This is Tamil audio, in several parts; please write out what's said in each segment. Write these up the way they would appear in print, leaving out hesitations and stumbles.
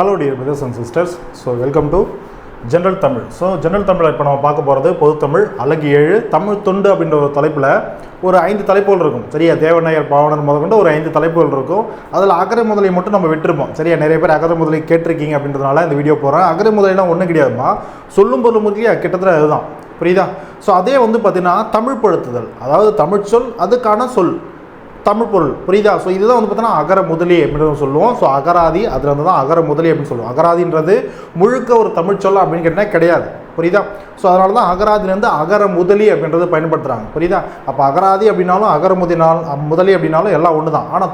Hello dear brothers and sisters. So welcome to General Tamil. So General Tamil இப்போ நம்ம பார்க்க போகிறது பொது தமிழ் அலகு 7 தமிழ் தொண்டு அப்படின்ற ஒரு தலைப்பில் ஒரு 5 தலைப்புகள் இருக்கும். சரியா, தேவநாயகர் பாவனர் முதற்கொண்டு ஒரு 5 தலைப்புகள் இருக்கும். அதில் அகர முதலை மட்டும் நம்ம விட்டுருப்போம். சரியா, நிறைய பேர் அகர முதலை கேட்டிருக்கீங்க அப்படின்றதுனால இந்த வீடியோ போகிறேன். அகர முதலைலாம் ஒன்றும் கிடையாதுமா, சொல்லும் பொருள் முக்கிய கிட்டத்தட்ட அதுதான். புரியுதா? ஸோ அதே வந்து பார்த்தீங்கன்னா தமிழ் படுத்துதல், அதாவது தமிழ் சொல் அதுக்கான சொல் தமிழ் பொருள். புரியுதா? ஸோ இதுதான் வந்து பார்த்தீங்கன்னா அகர முதலி அப்படின்னு சொல்லுவோம். ஸோ அகராதி அதில் வந்து தான் அகர முதலி அப்படின்னு சொல்லுவோம். அகராதின்றது முழுக்க ஒரு தமிழ் சொல் அப்படின்னு கேட்டால் கிடையாது. புரியுதா? ஸோ அதனால தான் அகராதிலேருந்து அகர முதலி அப்படின்றது பயன்படுத்துகிறாங்க. புரியுதா? அப்போ அகராதி அப்படின்னாலும் அகர முதலி அப்படின்னாலும் எல்லாம் ஒன்று தான். ஆனால்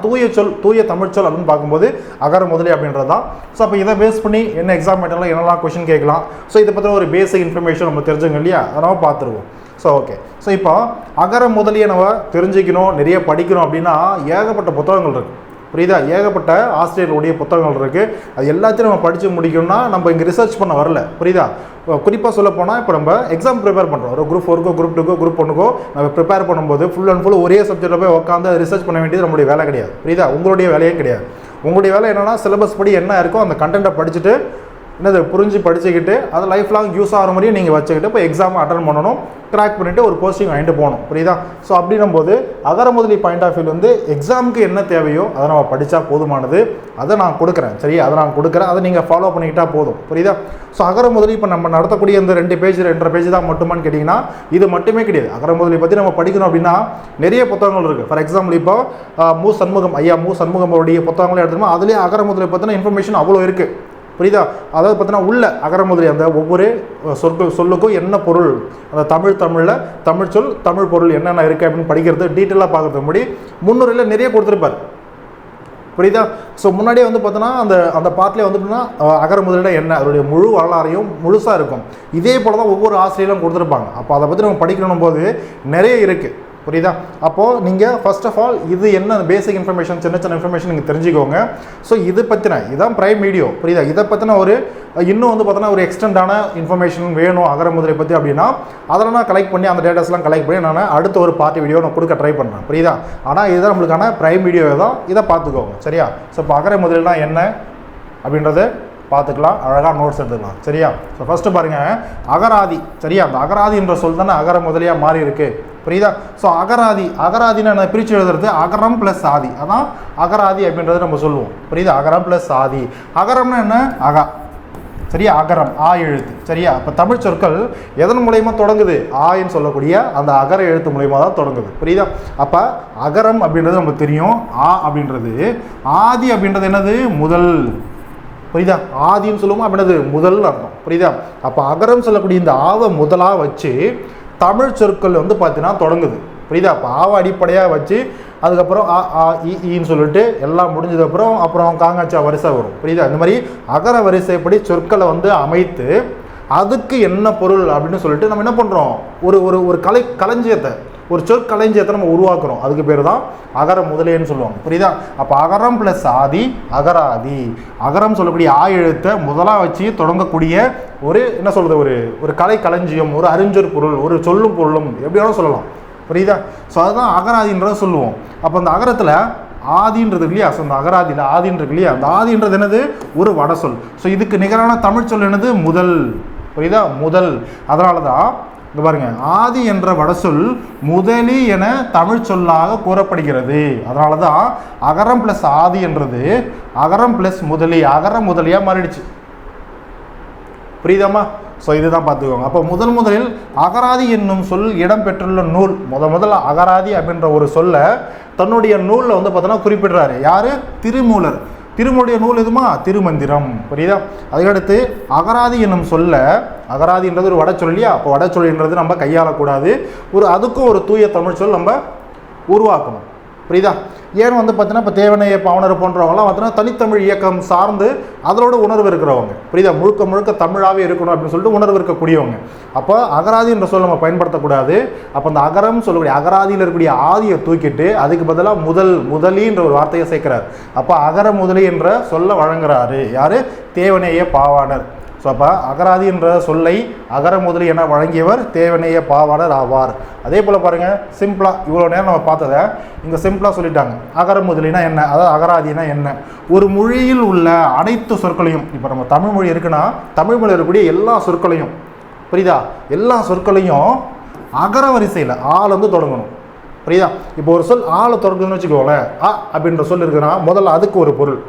தூய தமிழ் சொல் அப்படின்னு பார்க்கும்போது அகர முதலி அப்படின்றது தான். ஸோ அப்போ இதை பேஸ் பண்ணி என்ன எக்ஸாம் மெட்டர்லாம் என்னெல்லாம் கொஷின் கேட்கலாம், ஸோ இதை பற்றி ஒரு பேசிக் இன்ஃபர்மேஷன் நம்ம தெரிஞ்சுங்க இல்லையா, அதனால் பார்த்துருவோம். ஸோ ஓகே, ஸோ இப்போ அகர முதலியை நம்ம தெரிஞ்சுக்கணும், நிறைய படிக்கணும் அப்படின்னா ஏகப்பட்ட புத்தகங்கள் இருக்குது. புரியுதா? ஏகப்பட்ட ஆசிரியர்களுடைய புத்தகங்கள் இருக்குது. அது எல்லாத்தையும் நம்ம படித்து முடிக்கணும்னா நம்ம இங்கே ரிசர்ச் பண்ண வரல. புரியுதா? குறிப்பாக சொல்ல போனால் இப்போ நம்ம எக்ஸாம் ப்ரிப்பேர் பண்ணுறோம். ஒரு குரூப் 4க்கோ குரூப் 2க்கோ குரூப் 1க்கோ நம்ம ப்ரிப்பேர் பண்ணும்போது ஃபுல் அண்ட் ஃபுல் ஒரே சப்ஜெக்டில் போய் உட்காந்து ரிசர்ச் பண்ண வேண்டியது நம்மளுடைய வேலை கிடையாது. புரியுதா? உங்களுடைய வேலையும் கிடையாது. உங்களுடைய வேலை என்னென்னா சிலபஸ் படி என்ன இருக்கோ அந்த கண்டென்ட்டை படிச்சுட்டு என்னது புரிஞ்சு படிச்சுக்கிட்டு அதை லைஃப் லாங் யூஸ் ஆகிற மாதிரியும் நீங்கள் வச்சுக்கிட்டு இப்போ எக்ஸாம் அட்டன் பண்ணணும், கிராக் பண்ணிவிட்டு ஒரு போஸ்டிங் வாங்கிட்டு போகணும். புரியுதா? ஸோ அப்படின்னும் போது அகர முதலி பாயிண்ட் ஆஃப் வியூ வந்து எக்ஸாமுக்கு என்ன தேவையோ அதை நம்ம படித்தா போதுமானது. அதை நான் கொடுக்குறேன். சரி, அதை நான் கொடுக்குறேன், அதை நீங்கள் ஃபாலோ பண்ணிக்கிட்டால் போதும். புரியுதா? ஸோ அகர முதலி இப்போ நம்ம நடத்தக்கூடிய இந்த 2 பேஜ் 2.5 பேஜ் தான் மட்டுமான்னு கேட்டிங்கன்னா இது மட்டுமே கிடையாது. அகர முதலி பற்றி நம்ம படிக்கணும் அப்படின்னா நிறைய புத்தகங்கள் இருக்குது. ஃபார் எக்ஸாம்பிள் இப்போ மு சண்முகம் அவருடைய புத்தகங்களே எடுத்துக்கணும். அதுலேயே அகர முதலி பற்றின இன்ஃபர்மேஷன் அவ்வளோ இருக்குது. புரியுதா? அதாவது பார்த்தீங்கன்னா உள்ள அகர முதலி அந்த ஒவ்வொரு சொல்லுக்கும் என்ன பொருள், அந்த தமிழில் தமிழ் சொல் தமிழ் பொருள் என்னென்ன இருக்குது அப்படின்னு படிக்கிறது டீட்டெயிலாக பார்க்கறது முன்னாடி முன்னுரையில் நிறைய கொடுத்துருப்பார். புரியுதா? ஸோ முன்னாடியே வந்து பார்த்தோன்னா அந்த பார்ட்லேயே வந்து பார்த்தீங்கன்னா அகர முதலிட என்ன அதோடைய முழு வரலாறையும் முழுசாக இருக்கும். இதே போல் தான் ஒவ்வொரு ஆசிரியரும் கொடுத்துருப்பாங்க. அப்போ அதை பற்றி நம்ம படிக்கணும் போது நிறைய இருக்குது. புரியுதா? அப்போது நீங்கள் ஃபர்ஸ்ட் ஆஃப் ஆல் இது என்ன பேசிக் இன்ஃபர்மேஷன், சின்ன இன்ஃபர்மேஷன் நீங்கள் தெரிஞ்சுக்கோங்க. ஸோ இது பற்றின இதுதான் ப்ரைம் வீடியோ. புரியுதா? இதை பற்றின ஒரு இன்னும் வந்து பார்த்தோன்னா ஒரு எக்ஸ்டெண்டான இன்ஃபர்மேஷன் வேணும் அகர முதலை பற்றி அப்படின்னா அதெல்லாம் நான் கலெக்ட் பண்ணி அந்த டேட்டாஸ்லாம் கலெக்ட் பண்ணி நான் அடுத்த ஒரு பார்ட்டி வீடியோ நான் கொடுக்க ட்ரை பண்ணுறேன். புரியுதா? ஆனால் இதுதான் நம்மளுக்கான ப்ரைம் வீடியோ தான், இதை பார்த்துக்கோங்க. சரியா? ஸோ இப்போ அகர முதலினா என்ன அப்படின்றத பார்த்துக்கலாம், அழகாக நோட்ஸ் எடுத்துக்கலாம். சரியா? ஸோ ஃபஸ்ட்டு பாருங்கள் அகராதி. சரியா? அந்த அகராதி என்ற சொல் தானே அகர முதலியாக மாறி இருக்குது. புரியுதா? ஸோ அகராதின்னு நான் பிரித்து எழுதுறது அகரம் ப்ளஸ் ஆதி, அதான் அகராதி அப்படின்றத நம்ம சொல்லுவோம். புரியுதா? அகரம் ப்ளஸ் ஆதி. அகரம்னா என்ன? அகா. சரியா? அகரம் ஆ எழுத்து. சரியா? அப்போ தமிழ் சொற்கள் எதன் மூலயமா தொடங்குது? ஆன்னு சொல்லக்கூடிய அந்த அகர எழுத்து மூலயமா தான் தொடங்குது. புரியுதா? அப்போ அகரம் அப்படின்றது நமக்கு தெரியும். ஆ அப்படின்றது ஆதி அப்படின்றது என்னது? முதல். புரியுதா? ஆதின்னு சொல்லுவோம் அப்படின்றது முதல் அர்த்தம். புரியுதா? அப்போ அகரம் சொல்லக்கூடிய இந்த ஆவை முதலாக வச்சு தமிழ் சொற்கள் வந்து பார்த்தீங்கன்னா தொடங்குது. புரியுதா? அப்போ ஆவை அடிப்படையாக வச்சு அதுக்கப்புறம் ஈன்னு சொல்லிட்டு எல்லாம் முடிஞ்சதுக்கப்புறம் காங்காச்சா வரிசை வரும். புரியுதா? இந்த மாதிரி அகர வரிசைப்படி சொற்களை வந்து அமைத்து அதுக்கு என்ன பொருள் அப்படின்னு சொல்லிட்டு நம்ம என்ன பண்ணுறோம், ஒரு களஞ்சியத்தை ஒரு சொற்களஞ்சியத்தை நம்ம உருவாக்குறோம். அதுக்கு பேர் தான் அகர முதலின்னு சொல்லுவாங்க. புரியுதா? அப்போ அகரம் ப்ளஸ் ஆதி அகராதி. அகரம் சொல்லக்கூடிய ஆ எழுத்தை முதலாக வச்சு தொடங்கக்கூடிய ஒரு என்ன சொல்கிறது, ஒரு களஞ்சியம், ஒரு அறிஞர் பொருள், ஒரு சொல்லும் பொருளும் எப்படி வேணாலும் சொல்லலாம். புரியுதா? ஸோ அதுதான் அகராதின்றத சொல்லுவோம். அப்போ அந்த அகரத்தில் ஆதின்றது இல்லையா, ஸோ அந்த அகராதியில் ஆதின்றது இல்லையா, அந்த ஆதின்றது என்னது? ஒரு வட சொல். ஸோ இதுக்கு நிகரான தமிழ் சொல் என்னது? முதல். புரியுதா? முதல். அதனால தான் இங்கே பாருங்க, ஆதி என்ற வடசொல் முதலி என தமிழ் சொல்லாக கூறப்படுகிறது. அதனால தான் அகரம் ப்ளஸ் ஆதி என்றது அகரம் ப்ளஸ் முதலி, அகர முதலியாக மாறிடுச்சு. புரியுதாம்மா? ஸோ இதுதான் பார்த்துக்கோங்க. அப்போ முதலில் அகராதி என்னும் சொல் இடம்பெற்றுள்ள நூல், முதல்ல அகராதி அப்படின்ற ஒரு சொல்லை தன்னுடைய நூலில் வந்து பார்த்தோன்னா குறிப்பிடுறாரு. யார்? திருமூலர். திருமூலுடைய நூல் எதுமா? திருமந்திரம். புரியுதா? அதுக்கடுத்து அகராதி என்னும் சொல்ல, அகராதின்றது ஒரு வடச்சொல் இல்லையா, அப்போ வடச்சொல்ன்றது நம்ம கையாளக்கூடாது. அதுக்கும் ஒரு தூய தமிழ் சொல் நம்ம உருவாக்கணும். புரியுதா? ஏன்னு வந்து பார்த்தீங்கன்னா இப்போ தேவநாயகர் பாவனர் போன்றவங்களாம் பார்த்தீங்கன்னா தனித்தமிழ் இயக்கம் சார்ந்து அதோட உணர்வு இருக்கிறவங்க. புரியுதா? முழுக்க தமிழாகவே இருக்கணும் அப்படின்னு சொல்லிட்டு உணர்வு இருக்கக்கூடியவங்க. அப்போ அகராதி என்ற சொல் நம்ம பயன்படுத்தக்கூடாது. அப்போ அந்த அகரம் சொல்லக்கூடிய அகராதியில் இருக்கக்கூடிய ஆதியை தூக்கிட்டு அதுக்கு பதிலாக முதலின்ற ஒரு வார்த்தையை சேர்க்கிறார். அப்போ அகர முதலி என்ற சொல்ல வழங்குறாரு யார்? தேவநாயகர் பாவாணர். ஸோ ஸோ அப்போ அகராதி என்ற சொல்லை அகர முதலி என வழங்கியவர் தேவநேய பாவாணர் ஆவார். அதே போல் பாருங்கள், சிம்பிளாக இவ்வளோ நேரம் நம்ம பார்த்ததை இங்கே சிம்பிளாக சொல்லிட்டாங்க. அகர முதலினா என்ன, அதாவது அகராதினா என்ன, ஒரு மொழியில் உள்ள அனைத்து சொற்களையும், இப்போ நம்ம தமிழ் மொழி இருக்குன்னா தமிழ் மொழியில் இருக்கக்கூடிய எல்லா சொற்களையும், புரியுதா, எல்லா சொற்களையும் அகர வரிசையில் ஆலேருந்து தொடங்கணும். புரியுதா? இப்போ ஒரு சொல் ஆளை தொடங்குதுன்னு வச்சுக்கோங்களேன், அ அப்படின்ற சொல் இருக்குன்னா முதல்ல அதுக்கு ஒரு பொருள்,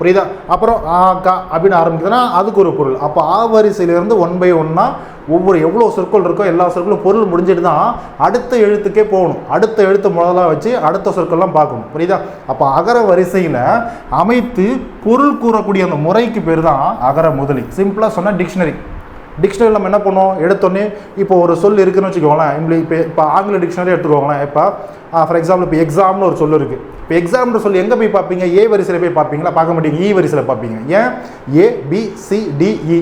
புரியுதா, அப்புறம் ஆ கா அப்படின்னு ஆரம்பிக்குதுன்னா அதுக்கு ஒரு பொருள். அப்போ ஆ வரிசையிலேருந்து 1 by 1 ஒவ்வொரு எவ்வளோ சொற்கள் இருக்கோ எல்லா சொற்களும் பொருள் முடிஞ்சிட்டு தான் அடுத்த எழுத்துக்கே போகணும். அடுத்த எழுத்து முதலாக வச்சு அடுத்த சொற்கள்லாம் பார்க்கணும். புரியுதா? அப்போ அகர வரிசையில் அமைத்து பொருள் கூறக்கூடிய அந்த முறைக்கு பேர் தான் அகர முதலி. சிம்பிளாக சொன்னால் டிக்ஷனரி. டிக்ஷனரி நம்ம என்ன பண்ணோம், எடுத்தோன்னே இப்போ ஒரு சொல் இருக்குதுன்னு வச்சுக்கோங்களேன். இப்போ ஆங்கில டிக்ஷனரி எடுத்துக்கோங்களேன். இப்போ ஃபார் எக்ஸாம்பிள் இப்போ எக்ஸாம்னு ஒரு சொல் இருக்குது. இப்போ எக்ஸாம்னு சொல்லி எங்கே போய் பார்ப்பீங்க, ஏ வரிசையில் போய் பார்ப்பீங்களா? பார்க்க மாட்டீங்க, இ வரிசையில் பார்ப்பீங்க. ஏன்? ஏ பி சி டி இ,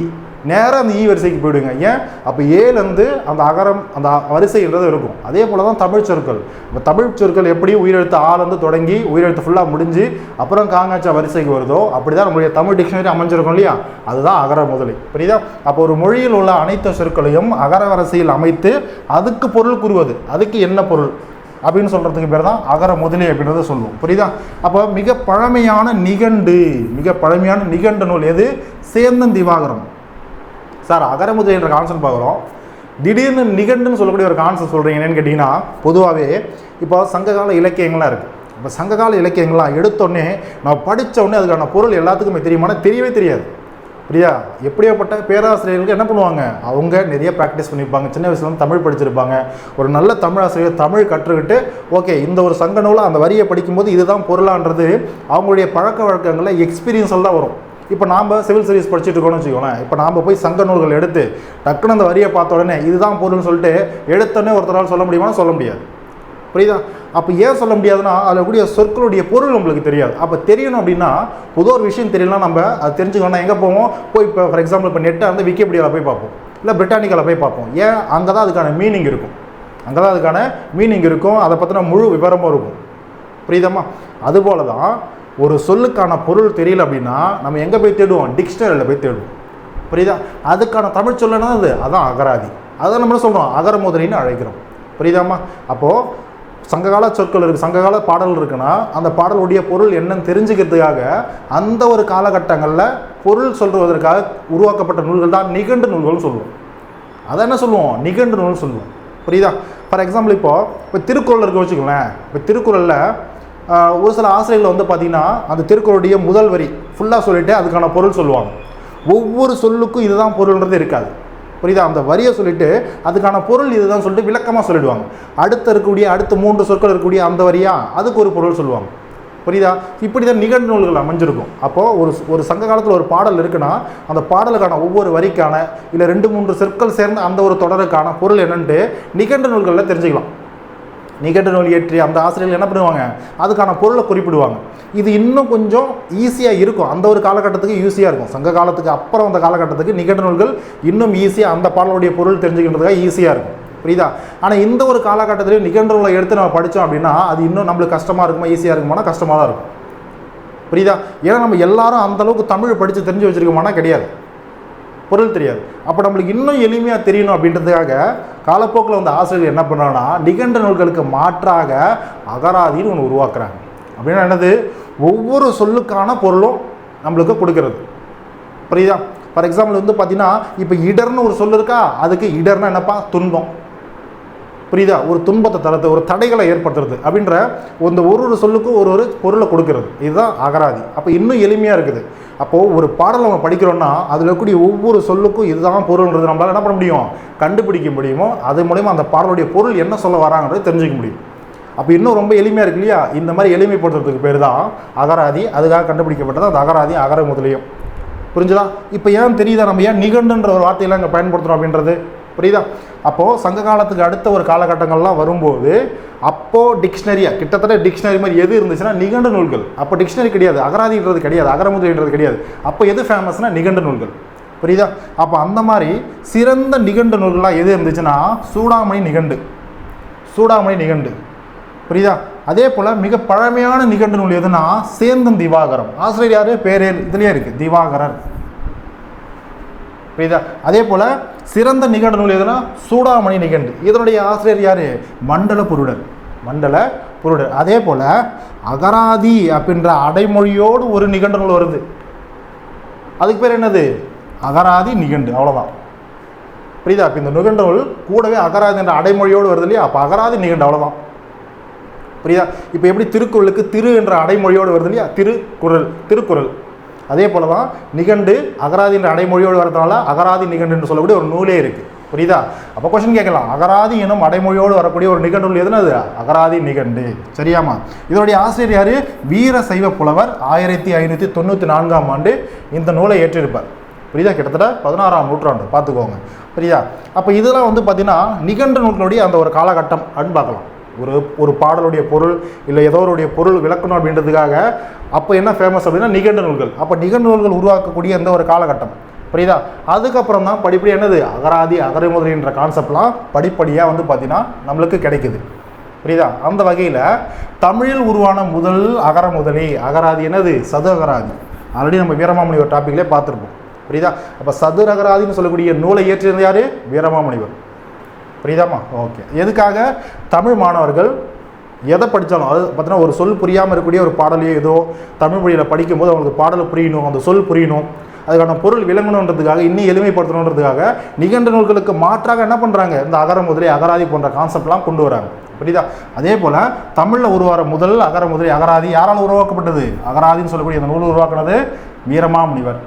நேராக அந்த இ வரிசைக்கு போயிடுங்க. ஏன்? அப்போ ஏலேருந்து அந்த அகரம் அந்த வரிசைன்றது இருக்கும். அதே போல் தான் தமிழ் சொற்கள். இப்போ தமிழ் சொற்கள் எப்படி உயிரெழுத்து ஆலேருந்து தொடங்கி உயிரெழுத்து ஃபுல்லாக முடிஞ்சு அப்புறம் காங்காச்சா வரிசைக்கு வருதோ அப்படி தான் நம்மளுடைய தமிழ் டிக்ஷனரி அமைஞ்சிருக்கும் இல்லையா? அதுதான் அகர முதலி. புரியுதா? அப்போ ஒரு மொழியில் உள்ள அனைத்து சொற்களையும் அகர வரிசையில் அமைத்து அதுக்கு பொருள் கூறுவது, அதுக்கு என்ன பொருள் அப்படின்னு சொல்கிறதுக்கு பேர் தான் அகர முதலி அப்படின்றத சொல்லுவோம். புரியுதா? அப்போ மிக பழமையான நிகண்டு நூல் எது? சேந்தன் திவாகரம். சார், அகர முதலி என்ற கான்செப்ட் பார்க்குறோம், திடீர்னு நிகண்டுன்னு சொல்லக்கூடிய ஒரு கான்செப்ட் சொல்கிறீங்க. என்னன்னு கேட்டிங்கன்னா, பொதுவாகவே இப்போ சங்ககால இலக்கியங்கள்லாம் இருக்குது. இப்போ சங்ககால இலக்கியங்கள்லாம் எடுத்தோடனே நம்ம படித்த உடனே அதுக்கான பொருள் எல்லாத்துக்குமே தெரியுமானா தெரியவே தெரியாது. புரியா? எப்படியாப்பட்ட பேராசிரியர்களுக்கு என்ன பண்ணுவாங்க, அவங்க நிறைய ப்ராக்டிஸ் பண்ணியிருப்பாங்க, சின்ன வயசுலேருந்து தமிழ் படிச்சிருப்பாங்க, ஒரு நல்ல தமிழ் ஆசிரியர் தமிழ் கற்றுக்கிட்டு ஓகே இந்த ஒரு சங்க நூலை அந்த வரியை படிக்கும்போது இதுதான் பொருளான்றது அவங்களுடைய பழக்க வழக்கங்களில் எக்ஸ்பீரியன்ஸில் தான் வரும். இப்போ நாம் சிவில் சர்வீஸ் படிச்சுட்டு இருக்கோம்னு வச்சுக்கோங்களேன். இப்போ நாம் போய் சங்க நூல்கள் எடுத்து டக்குன்னு அந்த வரியை பார்த்த உடனே இதுதான் பொருள்னு சொல்லிட்டு எடுத்தோடனே ஒருத்தரால் சொல்ல முடியுமானா சொல்ல முடியாது. புரியுதா? அப்போ ஏன் சொல்ல முடியாதுன்னா அதில் கூடிய சொற்களுடைய பொருள் நம்மளுக்கு தெரியாது. அப்போ தெரியணும் அப்படின்னா புது ஒரு விஷயம் தெரியலாம், நம்ம அது தெரிஞ்சுக்கணும்னா எங்கே போவோம், போய் இப்போ ஃபார் எக்ஸாம்பிள் இப்போ நெட்டை வந்து விக்கிபீடியாவில் போய் பார்ப்போம், இல்லை பிரிட்டானிக்காவில் போய் பார்ப்போம். ஏன்? அங்கே தான் அதுக்கான மீனிங் இருக்கும், அதை பற்றின முழு விவரமும் இருக்கும். புரியுதாம்மா? அதுபோல தான் ஒரு சொல்லுக்கான பொருள் தெரியல அப்படின்னா நம்ம எங்கே போய் தேடுவோம், டிக்ஷனரியில் போய் தேடுவோம். புரியுதா? அதுக்கான தமிழ் சொல்ல என்னது, அதான் அகராதி. அதை நம்ம சொல்கிறோம் அகர முதலின்னு அழைக்கிறோம். புரியுதாம்மா? அப்போது சங்ககால சொற்கள் இருக்குது, சங்ககால பாடல் இருக்குன்னா அந்த பாடலுடைய பொருள் என்னன்னு தெரிஞ்சுக்கிறதுக்காக அந்த ஒரு காலகட்டங்களில் பொருள் சொல்வதற்காக உருவாக்கப்பட்ட நூல்கள் தான் நிகண்டு நூல்கள்னு சொல்லுவோம். அதை என்ன சொல்லுவோம், நிகண்டு நூல்னு சொல்லுவோம். புரியுதா? ஃபார் எக்ஸாம்பிள் இப்போ திருக்குறள் இருக்க வச்சுக்கோங்களேன். இப்போ திருக்குறளில் ஒரு சில ஆசிரியர்கள் வந்து பார்த்திங்கன்னா அந்த திருக்குறளுடைய முதல் வரி ஃபுல்லாக சொல்லிவிட்டு அதுக்கான பொருள் சொல்லுவாங்க. ஒவ்வொரு சொல்லுக்கும் இதுதான் பொருள்ன்றது இருக்காது. புரியுதா? அந்த வரியை சொல்லிவிட்டு அதுக்கான பொருள் இதுதான் சொல்லிட்டு விளக்கமாக சொல்லிவிடுவாங்க. அடுத்த 3 சொற்கள் இருக்கக்கூடிய அந்த வரியாக அதுக்கு ஒரு பொருள் சொல்லுவாங்க. புரியுதா? இப்படி தான் நிகண்டு நூல்கள் அமைஞ்சிருக்கும். அப்போது ஒரு சங்க காலத்தில் ஒரு பாடல் இருக்குன்னா அந்த பாடலுக்கான ஒவ்வொரு வரிக்கான இல்லை 2-3 சொற்கள் சேர்ந்த அந்த ஒரு தொடருக்கான பொருள் என்னன்ட்டு நிகண்டு நூல்களில் தெரிஞ்சுக்கலாம். நிகண்டு நூல் இயற்றி அந்த ஆசிரியர்கள் என்ன பண்ணுவாங்க, அதுக்கான பொருளை குறிப்பிடுவாங்க. இது இன்னும் கொஞ்சம் ஈஸியாக இருக்கும், அந்த ஒரு காலகட்டத்துக்கு ஈஸியாக இருக்கும். சங்க காலத்துக்கு அப்புறம் அந்த காலகட்டத்துக்கு நிகண்டு நூல்கள் இன்னும் ஈஸியாக அந்த பாடலுடைய பொருள் தெரிஞ்சுக்கின்றதுக்காக ஈஸியாக இருக்கும். புரியுதா? ஆனால் இந்த ஒரு காலகட்டத்திலேயே நிகண்டு நூலை எடுத்து நம்ம படித்தோம் அப்படின்னா அது இன்னும் நம்மளுக்கு கஷ்டமாக இருக்குமா, ஈஸியாக இருக்குமானா கஷ்டமாக தான் இருக்கும். புரியுதா? ஏன்னா நம்ம எல்லாரும் அந்தளவுக்கு தமிழ் படித்து தெரிஞ்சு வச்சுருக்கோமானா கிடையாது, பொருள் தெரியாது. அப்போ நம்மளுக்கு இன்னும் எளிமையாக தெரியணும் அப்படின்றதுக்காக காலப்போக்கில் வந்து ஆசிரியர்கள் என்ன பண்ணுறாங்கன்னா நிகண்டு நூல்களுக்கு மாற்றாக அகராதின்னு ஒன்று உருவாக்குறாங்க. அப்படின்னா என்னது, ஒவ்வொரு சொல்லுக்கான பொருளும் நம்மளுக்கு கொடுக்கறது. புரியுதா? ஃபார் எக்ஸாம்பிள் வந்து பார்த்தீங்கன்னா இப்போ இடர்னு ஒரு சொல் இருக்கா, அதுக்கு இடர்னா என்னப்பா, துன்பம். புரியுதா? ஒரு துன்பத்தை தரது, ஒரு தடைகளை ஏற்படுத்துறது அப்படின்ற ஒரு சொல்லுக்கும் ஒரு பொருளை கொடுக்கறது, இதுதான் அகராதி. அப்போ இன்னும் எளிமையாக இருக்குது. அப்போது ஒரு பாடல் நம்ம படிக்கிறோன்னா அதில் இருக்கக்கூடிய ஒவ்வொரு சொல்லுக்கும் இதுதான் பொருள்ன்றது நம்மளால் என்ன பண்ண முடியும், கண்டுபிடிக்க முடியுமோ. அது மூலமா அந்த பாடலுடைய பொருள் என்ன சொல்ல வராங்கன்றது தெரிஞ்சுக்க முடியும். அப்போ இன்னும் ரொம்ப எளிமையாக இருக்கு இல்லையா? இந்த மாதிரி எளிமைப்படுத்துறதுக்கு பேர் தான் அகராதி. அதுக்காக கண்டுபிடிக்கப்பட்டது அந்த அகராதி, அகர முதலியும். புரிஞ்சுதா? இப்போ ஏன் தெரியுதா நம்ம ஏன் நிகண்டுன்ற ஒரு வார்த்தையெல்லாம் இங்கே பயன்படுத்துகிறோம் அப்படின்றது? புரியுதா? அப்போது சங்க காலத்துக்கு அடுத்த ஒரு காலகட்டங்கள்லாம் வரும்போது அப்போது டிக்ஷனரியாக கிட்டத்தட்ட டிக்ஷனரி மாதிரி எது இருந்துச்சுன்னா நிகண்டு நூல்கள். அப்போ டிக்ஷனரி கிடையாது, அகராதின்றது கிடையாது, அகரமுதலின்றது கிடையாது. அப்போ எது ஃபேமஸ்னால் நிகண்டு நூல்கள். புரியுதா? அப்போ அந்த மாதிரி சிறந்த நிகண்டு நூல்களாக எது இருந்துச்சுன்னா சூடாமணி நிகண்டு. புரியுதா? அதே போல் மிக பழமையான நிகண்டு நூல் எதுனா சேந்தன் திவாகரம். ஆசிரியர் யார், பேரேல் இதுலேயே இருக்குது, திவாகரர். புரியுதா? அதே போல் சிறந்த நிகண்டு நூல் எதுனா சூடாமணி நிகண்டு. இதனுடைய ஆசிரியர் யார்? மண்டல புருடர். மண்டல புருடர். அதே போல் அகராதி அப்படின்ற அடைமொழியோடு ஒரு நிகண்டு நூல் வருது. அதுக்கு பேர் என்னது? அகராதி நிகண்டு. அவ்வளோதான். புரியுதா? இப்போ இந்த நிகண்டு நூல் கூடவே அகராதி என்ற அடைமொழியோடு வருது இல்லையா? அப்போ அகராதி நிகண்டு. அவ்வளோதான். புரியுதா? இப்போ எப்படி திருக்குறளுக்கு திரு என்ற அடைமொழியோடு வருது இல்லையா? திருக்குறள். அதே போல தான் நிகண்டு அகராதி என்ற அடைமொழியோடு வரதுனால அகராதி நிகண்டு என்று சொல்லக்கூடிய ஒரு நூலே இருக்குது. புரியுதா? அப்போ கொஸ்டின் கேட்கலாம், அகராதி எனும் அடைமொழியோடு வரக்கூடிய ஒரு நிகண்டு நூல் எதுனா அது அகராதி நிகண்டு. சரியாமா? இதனுடைய ஆசிரியர் யார்? வீரசைவ புலவர். 1594ஆம் ஆண்டு இந்த நூலை ஏற்றிருப்பார். புரியுதா? கிட்டத்தட்ட 16ஆம் நூற்றாண்டு. பார்த்துக்கோங்க. புரியுதா? அப்போ இதெல்லாம் வந்து பார்த்தீங்கன்னா நிகண்டு நூல்களுடைய அந்த ஒரு காலகட்டம் அப்படின்னு பார்க்கலாம். ஒரு பாடலுடைய பொருள் இல்லை ஏதோருடைய பொருள் விளக்கணும் அப்படின்றதுக்காக அப்போ என்ன ஃபேமஸ் அப்படின்னா நிகண்டு நூல்கள். அப்போ நிகண்டு நூல்கள் உருவாக்கக்கூடிய எந்த ஒரு காலகட்டம். புரியுதா? அதுக்கப்புறம் தான் படிப்படியாக என்னது அகராதி அகரமுதலின்ற கான்செப்ட்லாம் படிப்படியாக வந்து பார்த்தீங்கன்னா நம்மளுக்கு கிடைக்குது. புரியுதா? அந்த வகையில் தமிழில் உருவான முதல் அகரமுதலி அகராதி என்னது? சது அகராதி. ஆல்ரெடி நம்ம வீரமாமுனிவர் டாப்பிக்லேயே பார்த்துருப்போம். புரியுதா? அப்போ சதுர் அகராதின்னு சொல்லக்கூடிய நூலை ஏற்றிருந்த யார்? வீரமாமுனிவர். புரியுதாமா? ஓகே. எதுக்காக? தமிழ் மாணவர்கள் எதை படித்தாலும் அது பார்த்தீங்கன்னா ஒரு சொல் புரியாமல் இருக்கக்கூடிய ஒரு பாடலையோ ஏதோ தமிழ் மொழியில் படிக்கும்போது அவங்களுக்கு பாடலை புரியணும், அந்த சொல் புரியணும், அதுக்கான பொருள் விளங்கணுன்றதுக்காக இன்னும் எளிமைப்படுத்தணுன்றதுக்காக நிகண்டு நூல்களுக்கு மாற்றாக என்ன பண்ணுறாங்க? இந்த அகரமுதலி அகராதி போன்ற கான்செப்ட்லாம் கொண்டு வராங்க. புரியுதா? அதே போல் தமிழில் உருவார முதல் அகரமுதலி அகராதி யாரால் உருவாக்கப்பட்டது? அகராதின்னு சொல்லக்கூடிய இந்த நூல் உருவாக்குனது வீரமாமுனிவர்.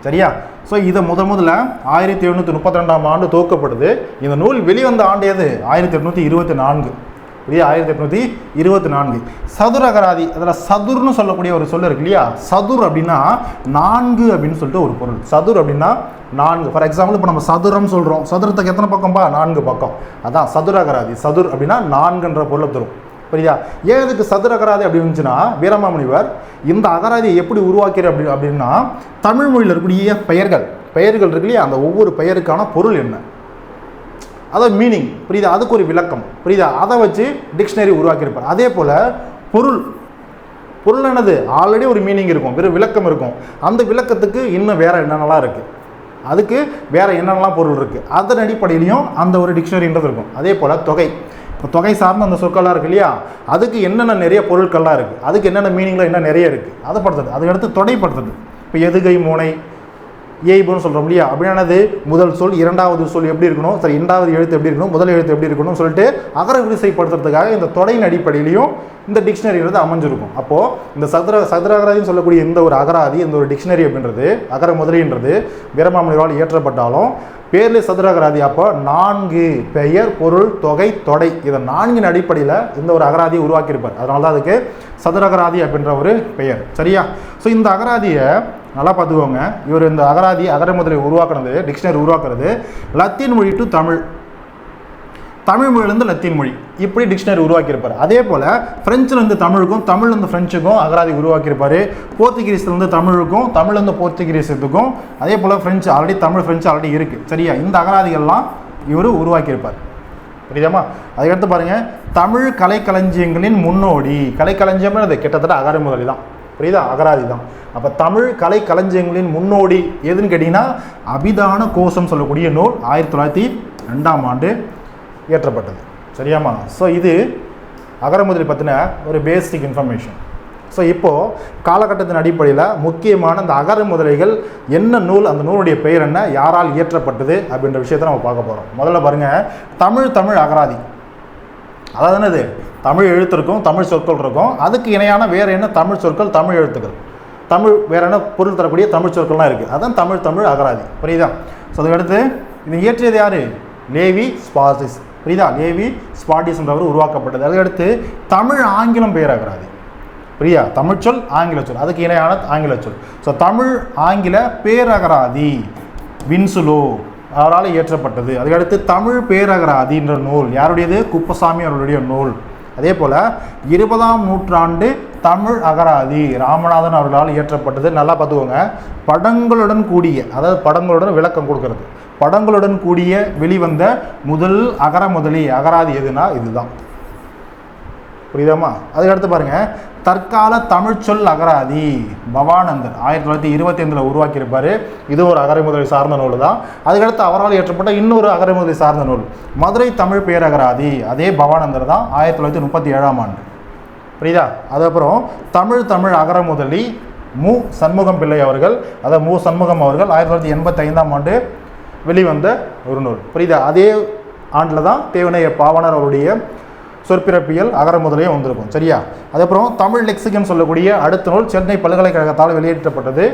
சரியா? ஸோ இதை முதல்ல 1732ஆம் ஆண்டு துவக்கப்படுது. இந்த நூல் வெளிவந்த ஆண்டு எது? 1824. புரியுது? 1824. சதுர் அகராதி. அதில் சதுர்னு சொல்லக்கூடிய ஒரு சொல் இருக்கு இல்லையா? சதுர் அப்படின்னா 4 அப்படின்னு சொல்லிட்டு ஒரு பொருள். சதுர் அப்படின்னா 4. ஃபார் எக்ஸாம்பிள் இப்போ நம்ம சதுரம் சொல்கிறோம். சதுரத்துக்கு எத்தனை பக்கம்பா? 4 பக்கம். அதான் சதுர் அகராதி. சதுர் அப்படின்னா 4ன்ற பொருளை தரும். புரியுதா? ஏன் இதுக்கு சதுர அகராதி அப்படி இருந்துச்சுன்னா வீரமாமுனிவர் இந்த அகராதியை எப்படி உருவாக்கிறார் அப்படின்னா தமிழ் மொழியில் இருக்கக்கூடிய பெயர்கள் இருக்கு இல்லையா? அந்த ஒவ்வொரு பெயருக்கான பொருள் என்ன, அதாவது மீனிங். புரியுதா? அதுக்கு ஒரு விளக்கம். புரியுதா? அதை வச்சு டிக்ஷனரி உருவாக்கியிருப்பார். அதே போல் பொருள் என்னது? ஆல்ரெடி ஒரு மீனிங் இருக்கும், வெறும் விளக்கம் இருக்கும். அந்த விளக்கத்துக்கு இன்னும் வேறு என்னென்னலாம் இருக்குது, அதுக்கு வேறு என்னென்னலாம் பொருள் இருக்குது, அதன் அடிப்படையிலையும் அந்த ஒரு டிக்ஷனரின்றது இருக்கும். அதே போல் இப்போ தொகை சார்ந்த அந்த சொற்கள்லாம் இருக்குது இல்லையா? அதுக்கு என்னென்ன நிறைய பொருட்கள்லாம் இருக்குது, அதுக்கு என்னென்ன மீனிங்கில் என்ன நிறைய இருக்குது அதை படுத்துது. அதுக்கடுத்து தொடைப்படுத்துது. இப்போ எதுகை மோனை ஏய்புன்னு சொல்கிறோம் இல்லையா? அப்படின்னானது முதல் சொல் இரண்டாவது சொல் எப்படி இருக்கணும், சரி இரண்டாவது எழுத்து எப்படி இருக்கணும், முதல் எழுத்து எப்படி இருக்கணும்னு சொல்லிட்டு அகர வரிசைப்படுத்துறதுக்காக இந்த தொடையின் அடிப்படையிலையும் இந்த டிக்ஷனரின்றது அமைஞ்சிருக்கும். அப்போது இந்த சதுர அகராதின்னு சொல்லக்கூடிய இந்த ஒரு அகராதி, இந்த ஒரு டிக்ஷனரி அப்படின்றது அகர முதலின்றது வீரமாமுனிவரால் இயற்றப்பட்டாலும் பேர்லேயே சதுர அகராதி. அப்போ 4 பெயர் பொருள் தொகை தொடை இதை 4 அடிப்படையில் இந்த ஒரு அகராதியை உருவாக்கியிருப்பார். அதனால தான் அதுக்கு சதுர அகராதி அப்படின்ற ஒரு பெயர். சரியா? ஸோ இந்த அகராதியை நல்லா பார்த்துக்கோங்க. இவர் இந்த அகராதி அகரமுதலை உருவாக்குறது, டிக்ஷனரி உருவாக்குறது லத்தீன் மொழி டு தமிழ் மொழியிலேருந்து லத்தீன் மொழி இப்படி டிக்ஷனரி உருவாக்கியிருப்பார். அதே போல் ஃப்ரெஞ்சிலேருந்து தமிழுக்கும் தமிழ்லேருந்து ஃப்ரெஞ்சுக்கும் அகராதி உருவாக்கியிருப்பார். போர்த்துகீஸ்லேருந்து தமிழுக்கும் தமிழ்லேருந்து போர்த்துகீஸத்துக்கும் அதே போல் ஃப்ரெஞ்சு ஆல்ரெடி ஃப்ரெஞ்சு ஆல்ரெடி இருக்குது. சரியா? இந்த அகராதிகள்லாம் இவர் உருவாக்கியிருப்பார். புரியுதாமா? அதுக்கடுத்து பாருங்கள், தமிழ் கலைக்களஞ்சியங்களின் முன்னோடி. கலைக்களஞ்சியம் அது கிட்டத்தட்ட அகரமுதலி தான். புரியுதா? அகராதி தான். அப்போ தமிழ் கலை களஞ்சியங்களின் முன்னோடி எதுன்னு கேட்டிங்கன்னா அபிதான கோஷம் சொல்லக்கூடிய நூல் 1902ஆம் ஆண்டு இயற்றப்பட்டது. சரியாமா? ஸோ இது அகரமுதலி பற்றின ஒரு பேசிக் இன்ஃபர்மேஷன். ஸோ இப்போது காலகட்டத்தின் அடிப்படையில் முக்கியமான இந்த அகரமுதலிகள் என்ன நூல், அந்த நூலுடைய பெயர் என்ன, யாரால் இயற்றப்பட்டது அப்படின்ற விஷயத்தை நம்ம பார்க்க போகிறோம். முதல்ல பாருங்கள், தமிழ் அகராதி. அதாவது என்னது? தமிழ் எழுத்து இருக்கும், தமிழ் சொற்கள் இருக்கும், அதுக்கு இணையான வேறு என்ன தமிழ் சொற்கள், தமிழ் எழுத்துக்கள், தமிழ் வேறு என்ன பொருள் தரக்கூடிய தமிழ் சொற்கள்லாம் இருக்குது. அதுதான் தமிழ் அகராதி. புரியுதா? ஸோ அதுக்கடுத்து இது இயற்றியது யார்? லேவி ஸ்பார்டிஸ். புரியுதா? லேவி ஸ்பார்டிஸ்ன்றவர் உருவாக்கப்பட்டது. அதுக்கடுத்து தமிழ் ஆங்கிலம் பெயர் அகராதி. புரியா? தமிழ் சொல் ஆங்கில சொல், அதுக்கு இணையான ஆங்கில சொல். ஸோ தமிழ் ஆங்கில பேரகராதி வின்சுலோ அவரால் இயற்றப்பட்டது. அதுக்கடுத்து தமிழ் பேரகராதின்ற நூல் யாருடையது? குப்பசாமி அவருடைய நூல். அதே போல் 20ஆம் நூற்றாண்டு தமிழ் அகராதி ராமநாதன் அவர்களால் இயற்றப்பட்டது. நல்லா பார்த்துக்கோங்க. படங்களுடன் கூடிய, அதாவது படங்களுடன் விளக்கம் கொடுக்கறது, படங்களுடன் கூடிய வெளிவந்த முதல் அகரமுதலி அகராதி எதுனா இதுதான். புரியுதாமா? அதுக்கடுத்து பாருங்கள், தற்கால தமிழ்ச்சொல் அகராதி பவானந்தர் 1925 உருவாக்கியிருப்பார். இது ஒரு அகர முதலி சார்ந்த நூல் தான். அதுக்கடுத்து அவரால் ஏற்றப்பட்ட இன்னொரு அகர முதலி சார்ந்த நூல் மதுரை தமிழ் பேரகராதி, அதே பவானந்தர் தான் 1937 ஆண்டு. புரியுதா? அதுக்கப்புறம் தமிழ் அகர முதலி மு சண்முகம் பிள்ளை அவர்கள், அதாவது மு சண்முகம் அவர்கள் 1985 ஆண்டு வெளிவந்த ஒரு நூல். புரியுதா? அதே ஆண்டில் தான் தேவனைய பாவனர் அவருடைய சொற்பிறப்பியல் அகர முதலையும் வந்திருக்கும். சரியா? அதுக்கப்புறம் தமிழ் லெக்சிகன் சொல்லக்கூடிய அடுத்த நூல் சென்னை பல்கலைக்கழகத்தால் வெளியேற்றப்பட்டது.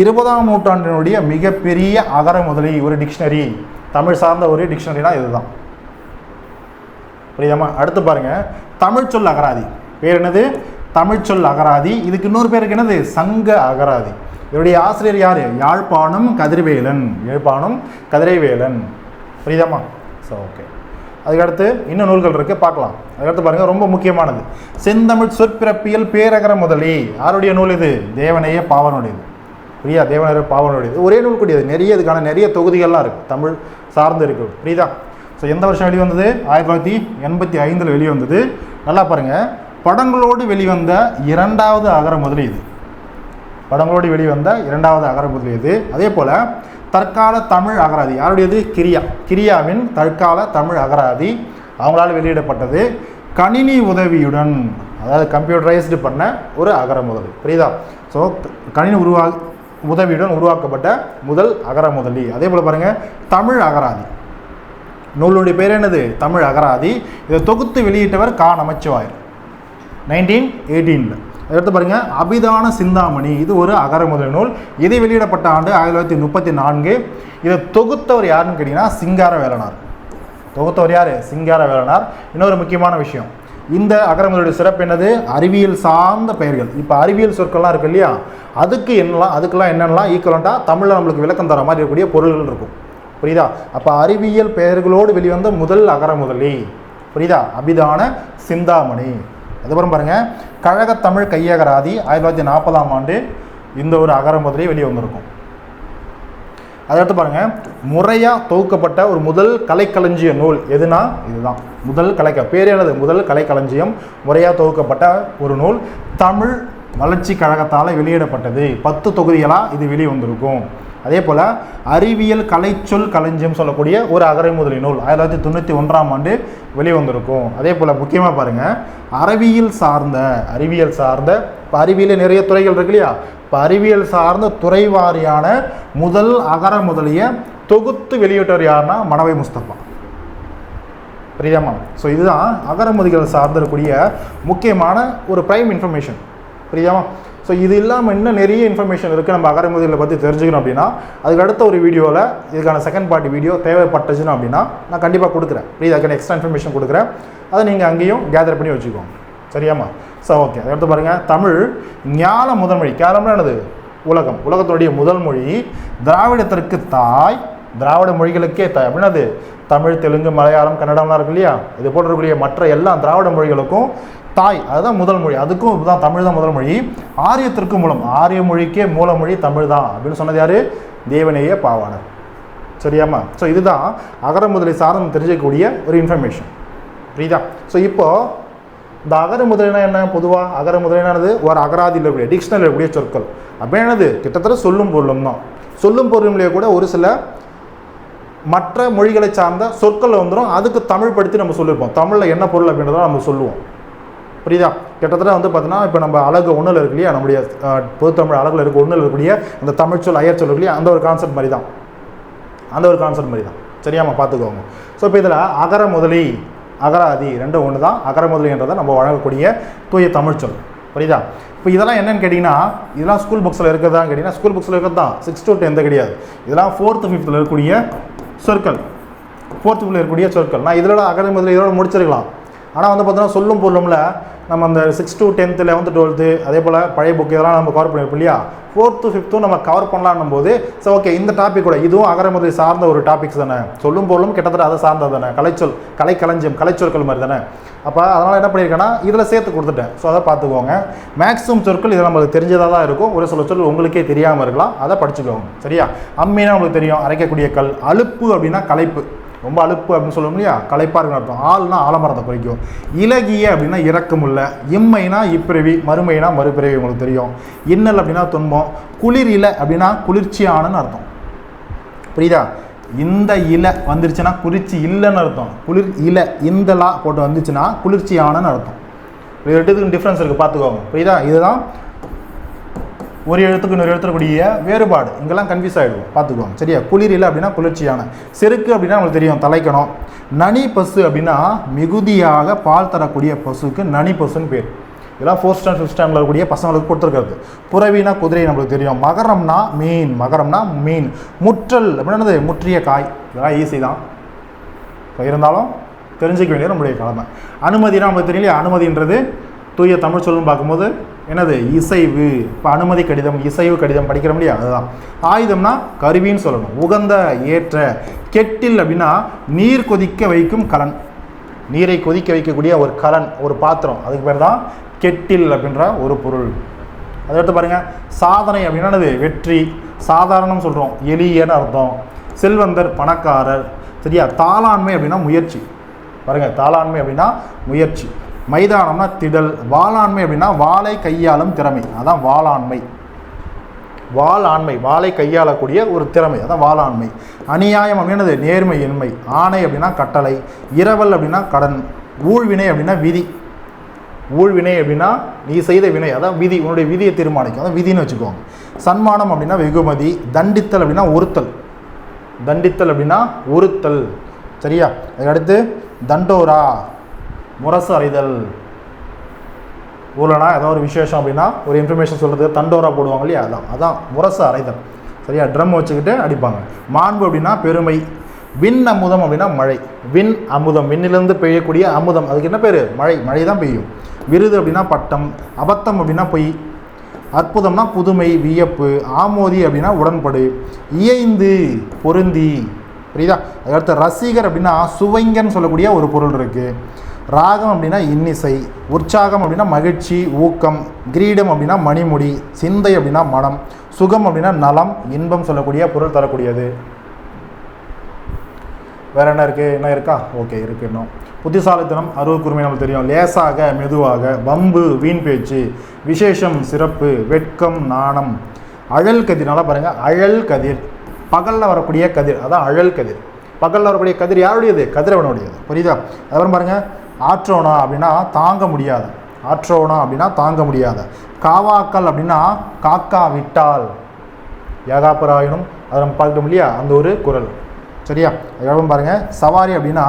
20ஆம் நூற்றாண்டினுடைய மிகப்பெரிய அகர முதலி ஒரு டிக்ஷனரி, தமிழ் சார்ந்த ஒரு டிக்ஷனரினா இதுதான். புரியுதாமா? அடுத்து பாருங்க, தமிழ்ச்சொல் அகராதி. பேர் என்னது? தமிழ்ச்சொல் அகராதி. இதுக்கு இன்னொரு பேருக்கு என்னது? சங்க அகராதி. இதனுடைய ஆசிரியர் யாரு? யாழ்ப்பாணம் கதிரைவேலன். புரியுதாமா? So okay. அதுக்கடுத்து இன்னும் நூல்கள் இருக்குது, பார்க்கலாம். அதுக்கடுத்து பாருங்கள், ரொம்ப முக்கியமானது செந்தமிழ் சொற்பிறப்பியல் பேரகர முதலி. யாருடைய நூல் இது? தேவனைய பாவனுடையது. புரியா? தேவனைய பாவனுடையது. ஒரே நூல் கூடியது, இதுக்கான நிறைய தொகுதிகள்லாம் இருக்குது, தமிழ் சார்ந்து இருக்குது. புரியுதா? ஸோ எந்த வருஷம் வெளிவந்தது? 1985 வெளிவந்தது. நல்லா பாருங்கள், படங்களோடு வெளிவந்த இரண்டாவது அகர முதலி இது. அதே போல் தற்கால தமிழ் அகராதி யாருடையது? கிரியாவின் தற்கால தமிழ் அகராதி அவங்களால் வெளியிடப்பட்டது. கணினி உதவியுடன், அதாவது கம்ப்யூட்டரைஸ்டு பண்ண ஒரு அகர முதலி. புரியுதா? ஸோ கணினி உதவியுடன் உருவாக்கப்பட்ட முதல் அகர முதலி. அதே போல் பாருங்கள், தமிழ் அகராதி நூலுடைய பேர் என்னது? தமிழ் அகராதி. இதை தொகுத்து வெளியிட்டவர் கா. நமச்சிவாயர் 1918. அடுத்து பாருங்க, அபிதான சிந்தாமணி. இது ஒரு அகர முதலி நூல். இது வெளியிடப்பட்ட ஆண்டு 1934. இதை தொகுத்தவர் யாருன்னு கேட்டிங்கன்னா சிங்கார வேலனார். இன்னொரு முக்கியமான விஷயம், இந்த அகர முதலியுடைய சிறப்பு என்னது? அறிவியல் சார்ந்த பெயர்கள். இப்போ அறிவியல் சொற்கள்லாம் இருக்கு இல்லையா, அதுக்கெல்லாம் என்னென்னலாம் ஈக்குவலண்ட்டாக தமிழில் நம்மளுக்கு விளக்கம் தர மாதிரி இருக்கக்கூடிய பொருள்கள் இருக்கும். புரியுதா? அப்போ அறிவியல் பெயர்களோடு வெளிவந்த முதல் அகர முதலி. புரியுதா? அபிதான சிந்தாமணி. அதுக்கப்புறம் பாருங்கள், கழகத்தமிழ் கையகராதி 1940 ஆண்டு இந்த ஒரு அகர முதலி வெளியே வந்திருக்கும். அதடுத்து பாருங்கள், முறையாக தொகுக்கப்பட்ட ஒரு முதல் கலைக்களஞ்சிய நூல் எதுனா இதுதான். பேர் என்னது? முதல் கலைக்களஞ்சியம். முறையாக தொகுக்கப்பட்ட ஒரு நூல் தமிழ் வளர்ச்சி கழகத்தால் வெளியிடப்பட்டது. 10 தொகுதிகளாக இது வெளியே வந்திருக்கும். அதே போல் அறிவியல் கலைச்சொல் களஞ்சியம் சொல்லக்கூடிய ஒரு அகர முதலி நூல் 1991 ஆண்டு வெளிவந்திருக்கும். அதே போல் முக்கியமாக பாருங்கள், அறிவியல் சார்ந்த இப்போ அறிவியல் நிறைய துறைகள் இருக்கு இல்லையா, இப்போ அறிவியல் சார்ந்த துறை வாரியான முதல் அகர முதலியை தொகுத்து வெளியிட்டவர் யாருன்னா மனவை முஸ்தபா. புரியுதாமா? ஸோ இதுதான் அகர முதலிகள் சார்ந்திருக்கக்கூடிய முக்கியமான ஒரு ப்ரைம் இன்ஃபர்மேஷன். புரியுதாமா? ஸோ இது இல்லாமல் இன்னும் நிறைய இன்ஃபர்மேஷன் இருக்குது நம்ம அகர முதலிகளை பற்றி தெரிஞ்சுக்கணும் அப்படின்னா, அதுக்கு அடுத்த ஒரு வீடியோவில் இதுக்கான செகண்ட் பார்ட்டி வீடியோ தேவைப்பட்டுச்சுன்னு அப்படின்னா நான் கண்டிப்பாக கொடுக்குறேன். அதுக்கான எக்ஸ்ட்ரா இன்ஃபர்மேஷன் கொடுக்குறேன். அதை நீங்கள் அங்கேயும் கேதர் பண்ணி வச்சுக்கோங்க. சரியாம்மா? So okay. அதுக்கடுத்து பாருங்கள், தமிழ் ஞான முதன்மொழி. கேரளம்னா என்னது? உலகத்துடைய முதல் மொழி. திராவிடத்திற்கு தாய், திராவிட மொழிகளுக்கே தாய். அப்படின்னா அது தமிழ், தெலுங்கு, மலையாளம், கன்னடம்லாம் இருக்கு இல்லையா, இது போன்றக்கூடிய மற்ற எல்லா திராவிட மொழிகளுக்கும் தாய், அதுதான் முதல் மொழி. அதுக்கும் இதுதான் தமிழ் தான் முதல் மொழி. ஆரியத்திற்கு மூலம், ஆரிய மொழிக்கே மூல மொழி தமிழ் தான் அப்படின்னு சொன்னது யாரு? தேவனைய பாவாணர். சரியாம்மா? ஸோ இதுதான் அகர முதலி சார்ந்து தெரிஞ்சிக்கக்கூடிய ஒரு இன்ஃபர்மேஷன். புரியுதா? ஸோ இப்போது இந்த அகர முதலினா என்ன? பொதுவாக அகர முதலினானது ஒரு அகராதியில் இருக்கக்கூடிய டிக்ஷனரியில் இருக்கக்கூடிய சொற்கள். அப்போ என்னது? கிட்டத்தட்ட சொல்லும் பொருளும் தான். சொல்லும் பொருளிலே கூட ஒரு சில மற்ற மொழிகளை சார்ந்த சொற்கள் வந்துடும். அதுக்கு தமிழ் படுத்தி நம்ம சொல்லியிருப்போம். தமிழில் என்ன பொருள் அப்படின்றத நம்ம சொல்லுவோம். புரியுதா? கிட்டத்தட்ட பார்த்தீங்கன்னா இப்போ நம்ம அழகு ஒன்றில் இருக்கு இல்லையா, நம்முடைய பொதுத்தமிழ் அழகில் இருக்க ஒன்றில் இருக்கக்கூடிய அந்த தமிழ்ச்சொல் அயற்சொல் இருக்கு இல்லையா, அந்த ஒரு கான்செப்ட் மாதிரி தான். சரியாம்மா? பார்த்துக்கோங்க. ஸோ இப்போ இதில் அகர முதலி அகராதி ரெண்டும் ஒன்று தான். அகர முதலின்றதை நம்ம வழங்கக்கூடிய தூய தமிழ்ச்சொல். புரியுதா? இப்போ இதெல்லாம் என்னென்னு கேட்டிங்கன்னா, இதெல்லாம் ஸ்கூல் புக்ஸில் இருக்கிறதான்னு கேட்டிங்கன்னா, ஸ்கூல் புக்ஸில் இருக்கிறது தான். 6 to 10 கிடையாது. இதெல்லாம் 4th 5th இருக்கக்கூடிய சொற்கள். 4th இருக்கக்கூடிய சொற்கள். நான் இதில் அகர முதலி இதோட முடிச்சிருக்கலாம். ஆனால் பார்த்தீங்கன்னா சொல்லும் பொருளும்ல நம்ம அந்த 6th to 10th 11th 12th அதே போல் பழைய புக் இதெல்லாம் நம்ம கவர் பண்ணியிருப்போம் இல்லையா, 4th 5th நம்ம கவர் பண்ணலான்னும் போது ஸோ ஓகே, இந்த டாபிக் கூட இதுவும் அகர முதலி சார்ந்த ஒரு டாபிக்ஸ் தானே. சொல்லும் பொருளும் கிட்டத்தட்ட அதை சார்ந்தது தானே. கலைக்களஞ்சியம் கலைச்சொற்கள் மாதிரி தானே. அப்போ அதனால் என்ன பண்ணியிருக்கேன்னா இதில் சேர்த்து கொடுத்துட்டேன். ஸோ அதை பார்த்துக்கோங்க. மேக்ஸிமம் சொற்கள் இதில் நம்மளுக்கு தெரிஞ்சதாக தான் இருக்கும். ஒரு சில சொற்கள் உங்களுக்கே தெரியாமல் இருக்கலாம், அதை படிச்சுக்கோங்க. சரியா? அம்மினா உங்களுக்கு தெரியும், அரைக்கக்கூடிய கல். அலுப்பு அப்படின்னா களைப்பு. ரொம்ப அலுப்பு அப்படின்னு சொல்லுவோம் இல்லையா, களைப்பாக இருக்குன்னு அர்த்தம். ஆள்னா ஆலமரத்தை குறிக்கும். இலகிய அப்படின்னா இறக்கமுள்ள. இம்மைனா இப்பிறவி, மறுமைனா மறுபிறவி உங்களுக்கு தெரியும். இன்னல் அப்படின்னா துன்பம். குளிர் இலை அப்படின்னா குளிர்ச்சியானன்னு அர்த்தம். புரியுதா? இந்த இலை வந்துருச்சுன்னா குளிர்ச்சி இல்லைன்னு அர்த்தம். குளிர் இலை இந்தலா போட்டு வந்துச்சுன்னா குளிர்ச்சியானன்னு அர்த்தம். ரெண்டுத்துக்கும் டிஃப்ரென்ஸ் இருக்குது, பார்த்துக்கோங்க. புரியுதா? இதுதான் ஒரு எழுத்துக்கு இன்னொரு எழுத்துக்கூடிய வேறுபாடு. இங்கெல்லாம் கன்ஃபியூஸ் ஆகிடுவோம், பார்த்துக்குவோம். சரியா? குளிர் இல்லை அப்படின்னா குளிர்ச்சியான. செருக்கு அப்படின்னா உங்களுக்கு தெரியும், தலைக்கணும். நனி பசு அப்படின்னா மிகுதியாக பால் தரக்கூடிய பசுக்கு நனி பசுன்னு பேர். இதெல்லாம் 4th ஸ்டாண்டர்ட் 5th ஸ்டாண்டர்டில் இருக்கக்கூடிய பசங்களுக்கு கொடுத்துருக்கிறது. புறவினா குதிரை நம்மளுக்கு தெரியும். மகரம்னா மீன், மகரம்னா மீன். முற்றல் அப்படின்னா முற்றிய காய். இதெல்லாம் ஈஸி தான், இருந்தாலும் தெரிஞ்சிக்க வேண்டியது நம்மளுடைய கடமை. அனுமதினா நம்மளுக்கு தெரியலையா, அனுமதின்றது தூய தமிழ் சொல்லுன்னு பார்க்கும்போது என்னது, இசைவு. இப்போ அனுமதி கடிதம், இசைவு கடிதம் படிக்கிறோம் இல்லையா, அதுதான். ஆயுதம்னா கருவின்னு சொல்லணும். உகந்த, ஏற்ற. கெட்டில் அப்படின்னா நீர் கொதிக்க வைக்கும் கலன். நீரை கொதிக்க வைக்கக்கூடிய ஒரு கலன், ஒரு பாத்திரம், அதுக்கு பேர் தான் கெட்டில் அப்படின்ற ஒரு பொருள். அதை எடுத்து பாருங்கள். சாதனை அப்படின்னா என்னது, வெற்றி. சாதாரணம் சொல்கிறோம், எளியன்னு அர்த்தம். செல்வந்தர், பணக்காரர். சரியா? தாளாண்மை அப்படின்னா முயற்சி. பாருங்கள், தாளாண்மை அப்படின்னா முயற்சி. மைதானம்னா திடல். வாளாண்மை அப்படின்னா வாளை கையாளும் திறமை, அதான் வாளாண்மை. வாளாண்மை, வாளை கையாளக்கூடிய ஒரு திறமை, அதான் வாளாண்மை. அநியாயம் அப்படின்னது நேர்மையின்மை. ஆணை அப்படின்னா கட்டளை. இரவல் அப்படின்னா கடன். ஊழ்வினை அப்படின்னா விதி. ஊழ்வினை அப்படின்னா நீ செய்த வினை, அதான் விதி, உன்னுடைய விதியை தீர்மானிக்கும், அதான் விதின்னு வச்சுக்கோங்க. சன்மானம் அப்படின்னா வெகுமதி. தண்டித்தல் அப்படின்னா ஒருத்தல். தண்டித்தல் அப்படின்னா ஒருத்தல். சரியா? அதுக்கடுத்து தண்டோரா, முரசு அறைதல். ஊர்லனா ஏதோ ஒரு விசேஷம் அப்படின்னா ஒரு இன்ஃபர்மேஷன் சொல்கிறதுக்கு தண்டோரா போடுவாங்க இல்லையா, அதான் முரசு அறைதல். சரியா? ட்ரம் வச்சுக்கிட்டு அடிப்பாங்க. மாண்பு அப்படின்னா பெருமை. விண் அமுதம் அப்படின்னா மழை. விண் அமுதம், விண்ணிலிருந்து பெய்யக்கூடிய அமுதம், அதுக்கு என்ன பேர், மழை. மழை தான் பெய்யும். விருது அப்படின்னா பட்டம். அபத்தம் அப்படின்னா பொய். அற்புதம்னா புதுமை, வியப்பு. ஆமோதி அப்படின்னா உடன்படு. இயைந்து, பொருந்தி. புரியுதா? அதுக்கடுத்து ரசிகர் அப்படின்னா சுவைங்கன்னு சொல்லக்கூடிய ஒரு பொருள் இருக்குது. ராகம் அப்படின்னா இன்னிசை. உற்சாகம் அப்படின்னா மகிழ்ச்சி, ஊக்கம். கிரீடம் அப்படின்னா மணிமுடி. சிந்தை அப்படின்னா மனம். சுகம் அப்படின்னா நலம், இன்பம் சொல்லக்கூடிய பொருள் தரக்கூடியது. வேறு என்ன இருக்குது, என்ன இருக்கா? ஓகே, இருக்குது இன்னும். புத்திசாலித்தனம், அருள் கூர்மை நம்மளுக்கு தெரியும். லேசாக, மெதுவாக. வம்பு, வீண் பேச்சு. விசேஷம், சிறப்பு. வெட்கம், நாணம். அழல் கதிர், நல்லா பாருங்கள், அழல் கதிர். பகலில் வரக்கூடிய கதிர், அதான் அழல் கதிர். பகலில் வரக்கூடிய கதிர் யாருடையது, கதிரவனுடையது. புரியுதா? அப்புறம் பாருங்கள், ஆற்றோனா அப்படின்னா தாங்க முடியாத. ஆற்றோனா அப்படின்னா தாங்க முடியாத. காவாக்கல் அப்படின்னா காக்கா விட்டால். ஏகாப்பராயணும், அதை நம்ம பார்க்கணும் இல்லையா, அந்த ஒரு குரல். சரியா? அதுக்கப்புறம் பாருங்கள், சவாரி அப்படின்னா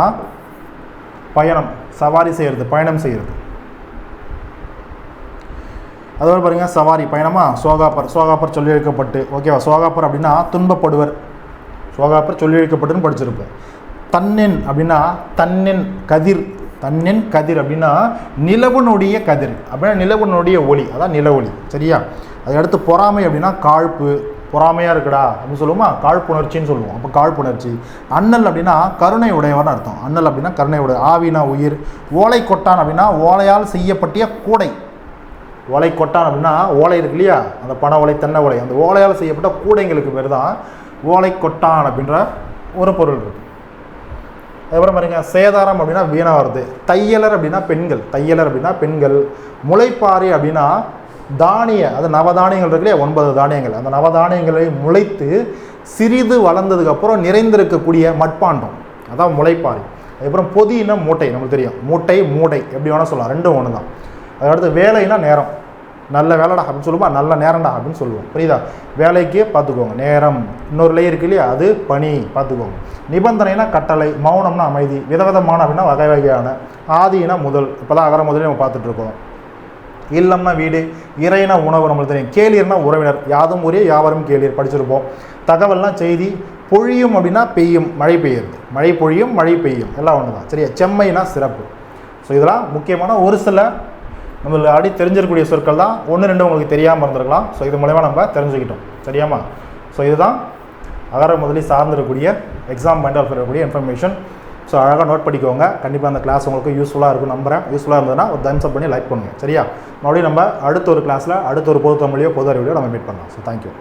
பயணம். சவாரி செய்கிறது, பயணம் செய்கிறது. அதோடு பாருங்கள், சவாரி பயணமா. சோகாப்பர், சோகாப்பர் சொல்லி வைக்கப்பட்டு. ஓகேவா? சோகாப்பர் அப்படின்னா துன்பப்படுவர். சோகாப்பர் சொல்லி வைக்கப்பட்டுன்னு படிச்சிருப்போம். தன்னின் அப்படின்னா தன்னின் கதிர். தன்னின் கதிர் அப்படின்னா நிலவனுடைய கதிர், அப்படின்னா நிலவனுடைய ஒளி, அதான் நில ஒளி. சரியா? அதுக்கடுத்து பொறாமை அப்படின்னா காழ்ப்பு. பொறாமையாக இருக்குடா அப்படின்னு சொல்லுவோமா, காழ்ப்புணர்ச்சின்னு சொல்லுவோம். அப்போ காழ்ப்புணர்ச்சி. அண்ணல் அப்படின்னா கருணை உடையவர்னு அர்த்தம். அண்ணல் அப்படின்னா கருணை உடைய. ஆவினா உயிர். ஓலை கொட்டான் அப்படின்னா ஓலையால் செய்யப்பட்டிய கூடை. ஓலை கொட்டான் அப்படின்னா ஓலை இருக்கு இல்லையா, அந்த பனை ஓலை, தென்னை ஓலை, அந்த ஓலையால் செய்யப்பட்ட கூடைங்களுக்கு பேர் தான் ஓலை கொட்டான் அப்படின்ற ஒரு பொருள் இருக்குது. அதுக்கப்புறம் பாருங்க, சேதாரம் அப்படின்னா வீணா வருது. தையலர் அப்படின்னா பெண்கள். தையலர் அப்படின்னா பெண்கள். முளைப்பாரி அப்படின்னா தானிய, அது நவதானியங்கள் இருக்கு இல்லையா, 9 தானியங்கள். அந்த நவதானியங்களை முளைத்து சிறிது வளர்ந்ததுக்கப்புறம் நிறைந்திருக்கக்கூடிய மட்பாண்டம், அதான் முளைப்பாரி. அதுக்கப்புறம் பொதினா மூட்டை, நமக்கு தெரியும். மூட்டை, மூடை எப்படி வேணால் சொல்லலாம், ரெண்டும் ஒன்று தான். அதுக்கடுத்து வேலைனா நேரம். நல்ல வேலைடா அப்படின்னு சொல்லுவோம், நல்ல நேரம்டா அப்படின்னு சொல்லுவோம். புரியுதா? வேலைக்கு பார்த்துக்கோங்க, நேரம். இன்னொரு லே இருக்கு இல்லையா, அது பணி, பார்த்துக்கோங்க. நிபந்தனைனா கட்டளை. மௌனம்னா அமைதி. விதவிதமான அப்படின்னா வகை வகையான. ஆதினா முதல், இப்போ தான் அகர முதலே நம்ம பார்த்துட்ருக்கோம். இல்லம்னா வீடு. இறைனா உணவு, நம்மளுக்கு தெரியும். கேளிர்னா உறவினர். யாதும் ஊரே யாவரும் கேளிர், படிச்சிருப்போம். தகவல்னா செய்தி. பொழியும் அப்படின்னா பெய்யும், மழை பெய்யுறது. மழை பொழியும், மழை பெய்யும், எல்லாம் ஒன்று தான். சரியா? செம்மைனா சிறப்பு. ஸோ இதெல்லாம் முக்கியமான ஒரு சில நம்மளுக்கு அடி தெரிஞ்சிருக்கக்கூடிய சொற்கள் தான். 1-2 உங்களுக்கு தெரியாமல் இருந்திருக்கலாம். ஸோ இது மூலமா நம்ம தெரிஞ்சுக்கிட்டோம். சரியாமா? ஸோ இதுதான் அகர முதலி சார்ந்திருக்கக்கூடிய எக்ஸாம் பாயிண்ட் ஆஃப் இருக்கக்கூடிய இன்ஃபர்மேஷன். ஸோ அழகாக நோட் பண்ணிக்கோங்க. கண்டிப்பாக அந்த கிளாஸ் உங்களுக்கு யூஸ்ஃபுல்லாக இருக்கும் நம்புறேன். யூஸ்ஃபுல்லாக இருந்ததுன்னா ஒரு தம்ஸ் அப் பண்ணி லைக் பண்ணுங்கள். சரியா? மறுபடியும் நம்ம அடுத்த ஒரு கிளாஸில் அடுத்த ஒரு பொது தமிழையோ பொது அறிவிலையோ நம்ம மீட் பண்ணலாம். So thank you.